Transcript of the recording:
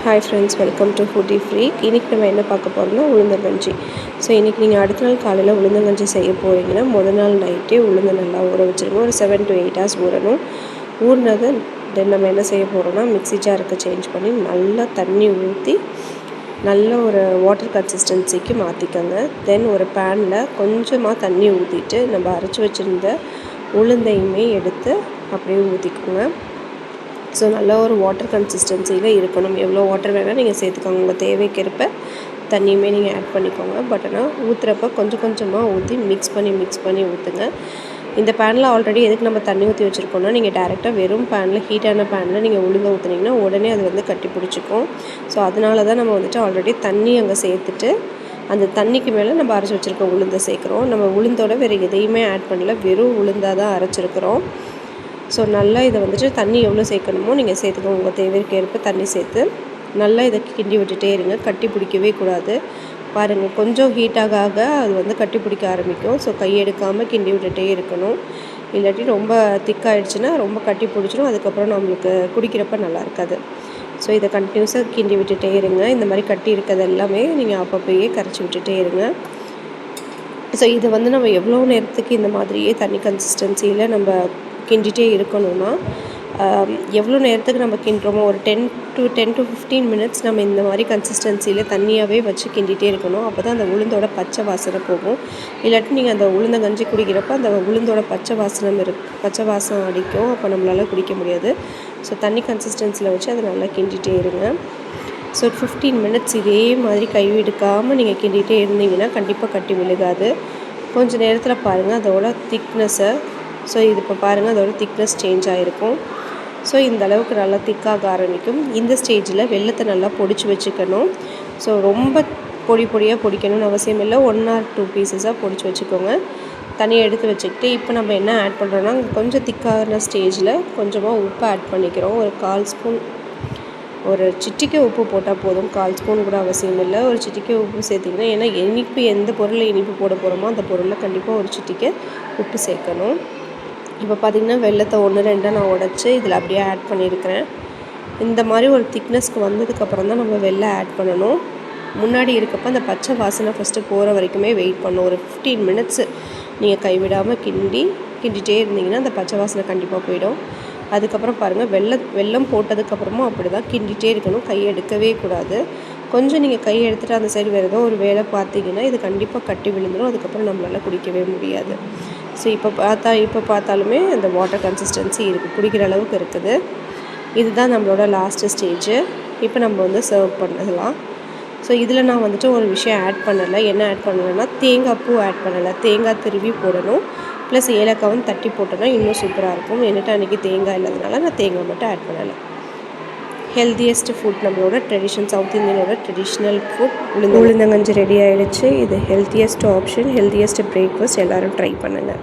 Hi friends, welcome to foodie freak. இன்றைக்கி நம்ம என்ன பார்க்க போகிறோம்னா உளுந்தங்கஞ்சி. ஸோ இன்றைக்கி நீங்கள் அடுத்த நாள் காலையில் உளுந்தங்கஞ்சி செய்ய போகிறீங்கன்னா முதல் நாள் நைட்டே உளுந்து நல்லா ஊற வச்சுருங்க. ஒரு 7 to 8 hours ஊறணும். ஊறினதை தென் நம்ம என்ன செய்ய போகிறோம்னா மிக்ஸி ஜாருக்கு சேஞ்ச் பண்ணி நல்லா தண்ணி ஊற்றி நல்ல ஒரு வாட்டர் கன்சிஸ்டன்சிக்கு மாற்றிக்கோங்க. தென் ஒரு பேனில் கொஞ்சமாக தண்ணி ஊற்றிட்டு நம்ம அரைச்சி வச்சுருந்த உளுந்தையுமே எடுத்து அப்படியே ஊற்றிக்கோங்க. ஸோ நல்லா ஒரு வாட்டர் கன்சிஸ்டன்சியில் இருக்கணும். எவ்வளோ வாட்டர் வேணால் நீங்கள் சேர்த்துக்கோங்க. உங்கள் தேவைக்கேற்ப தண்ணியுமே நீங்கள் ஆட் பண்ணிக்கோங்க. பட் ஆனால் ஊற்றுறப்ப கொஞ்சம் கொஞ்சமாக ஊற்றி மிக்ஸ் பண்ணி ஊற்றுங்க. இந்த பேனில் ஆல்ரெடி எதுக்கு நம்ம தண்ணி ஊற்றி வச்சுருக்கோன்னா, நீங்கள் டேரெக்டாக வெறும் பேனில் ஹீட்டான பேனில் நீங்கள் உளுந்து ஊற்றுனீங்கன்னா உடனே அது வந்து கட்டி பிடிச்சிக்கும். ஸோ அதனால தான் நம்ம வந்துட்டு ஆல்ரெடி தண்ணி அங்கே சேர்த்துட்டு அந்த தண்ணிக்கு மேலே நம்ம அரைச்சி வச்சுருக்க உளுந்தை சேர்க்குறோம். நம்ம உளுந்தோட வேறு எதையுமே ஆட் பண்ணல, வெறும் உளுந்தாக தான் அரைச்சிருக்கிறோம். ஸோ நல்லா இதை வந்துட்டு தண்ணி எவ்வளோ சேர்க்கணுமோ நீங்கள் சேர்த்துக்கோங்க. உங்கள் தேவைக்கேற்ப தண்ணி சேர்த்து நல்லா இதை கிண்டி விட்டுட்டே இருங்க. கட்டி பிடிக்கவே கூடாது. பாருங்கள், கொஞ்சம் ஹீட்டாக அது வந்து கட்டி பிடிக்க ஆரம்பிக்கும். ஸோ கையெடுக்காமல் கிண்டி விட்டுட்டே இருக்கணும். இல்லாட்டி ரொம்ப திக்காகிடுச்சுன்னா ரொம்ப கட்டி பிடிச்சிடும். அதுக்கப்புறம் நம்மளுக்கு குடிக்கிறப்ப நல்லா இருக்காது. ஸோ இதை கண்டினியூஸாக கிண்டி விட்டுட்டே இருங்க. இந்த மாதிரி கட்டி இருக்கிறது எல்லாமே நீங்கள் அப்பப்போயே கரைச்சி விட்டுட்டே இருங்க. ஸோ இதை வந்து நம்ம எவ்வளோ நேரத்துக்கு இந்த மாதிரியே தண்ணி கன்சிஸ்டன்சியில் நம்ம கிண்டிகிட்டே இருக்கணும்னா, எவ்வளோ நேரத்துக்கு நம்ம கிண்டுறோமோ ஒரு 10 to 15 minutes நம்ம இந்த மாதிரி கன்சிஸ்டன்சியில் தண்ணியாகவே வச்சு கிண்டிகிட்டே இருக்கணும். அப்போ தான் அந்த உளுந்தோட பச்சை வாசனை போகும். இல்லாட்டி நீங்கள் அந்த உளுந்தங்கஞ்சி குடிக்கிறப்ப அந்த உளுந்தோட பச்சை வாசம் அடிக்கும். அப்போ நம்மளால் குடிக்க முடியாது. ஸோ தண்ணி கன்சிஸ்டன்சியில் வச்சு அதை நல்லா கிண்டிகிட்டே இருங்க. ஸோ 15 minutes இதே மாதிரி கைவிடுக்காமல் நீங்கள் கிண்டிகிட்டே இருந்தீங்கன்னா கண்டிப்பாக கட்டி விழுகாது. கொஞ்சம் நேரத்தில் பாருங்கள் அதோட திக்னஸை. ஸோ இது இப்போ பாருங்கள் அதோட திக்னஸ் சேஞ்ச் ஆகிருக்கும். ஸோ இந்த அளவுக்கு நல்லா திக்காக ஆரம்பிக்கும். இந்த ஸ்டேஜில் வெல்லத்தை நல்லா பொடிச்சு வச்சுக்கணும். ஸோ ரொம்ப பொடியாக பொடிக்கணும்னு அவசியம் இல்லை. 1 or 2 பீசஸாக பொடிச்சு வச்சுக்கோங்க. தனியாக எடுத்து வச்சுக்கிட்டு இப்போ நம்ம என்ன ஆட் பண்ணுறோன்னா, கொஞ்சம் திக்கான ஸ்டேஜில் கொஞ்சமாக உப்பு ஆட் பண்ணிக்கிறோம். ஒரு 1/4 ஸ்பூன், ஒரு சிட்டிக்கை உப்பு போட்டால் போதும். 1/4 ஸ்பூன் கூட அவசியம் இல்லை. ஒரு சிட்டிக்கை உப்பு சேர்த்திங்கன்னா, ஏன்னா இனிப்பு எந்த பொருளில் இனிப்பு போட போகிறோமோ அந்த பொருளில் கண்டிப்பாக ஒரு சிட்டிக்கை உப்பு சேர்க்கணும். இப்போ பார்த்திங்கன்னா வெல்லத்தை 1-2 நான் உடச்சி இதில் அப்படியே ஆட் பண்ணியிருக்கிறேன். இந்த மாதிரி ஒரு திக்னஸ்க்கு வந்ததுக்கப்புறம் தான் நம்ம வெல்லம் ஆட் பண்ணணும். முன்னாடி இருக்கப்போ அந்த பச்சை வாசனை ஃபஸ்ட்டு போகிற வரைக்குமே வெயிட் பண்ணணும். ஒரு 15 minutes நீங்கள் கைவிடாமல் கிண்டிகிட்டே இருந்தீங்கன்னா அந்த பச்சை வாசனை கண்டிப்பாக போயிடும். அதுக்கப்புறம் பாருங்கள், வெல்லம் போட்டதுக்கப்புறமும் அப்படி தான் கிண்டிகிட்டே இருக்கணும். கை எடுக்கவே கூடாது. கொஞ்சம் நீங்கள் கை எடுத்துகிட்டு அந்த சைடு வேறு ஏதோ ஒரு வேலை பார்த்தீங்கன்னா இது கண்டிப்பாக கட்டி விழுந்துடும். அதுக்கப்புறம் நம்மளால் குடிக்கவே முடியாது. ஸோ இப்போ பார்த்தாலுமே அந்த வாட்டர் கன்சிஸ்டன்சி இருக்குது, குடிக்கிற அளவுக்கு இருக்குது. இதுதான் நம்மளோட லாஸ்ட்டு ஸ்டேஜு. இப்போ நம்ம வந்து சர்வ் பண்ணலாம். ஸோ இதில் நான் வந்துட்டு ஒரு விஷயம் ஆட் பண்ணலை. என்ன ஆட் பண்ணலைன்னா, தேங்காய் பூ ஆட் பண்ணலை. தேங்காய் திருவி போடணும். ப்ளஸ் ஏலக்காவும் தட்டி போட்டோன்னா இன்னும் சூப்பராக இருக்கும். என்கிட்ட அன்றைக்கி தேங்காய் இல்லாதனால நான் தேங்காய் மட்டும் ஆட் பண்ணலை. ஹெல்த்தியஸ்ட் ஃபுட், நம்மளோட சவுத் இந்தியனோட ட்ரெடிஷ்னல் ஃபுட் உளுந்தங்கஞ்சி ரெடி ஆகிடுச்சு. இது ஹெல்த்தியஸ்ட் ஆப்ஷன், ஹெல்த்தியஸ்ட் பிரேக்ஃபாஸ்ட். எல்லோரும் ட்ரை பண்ணுங்கள்.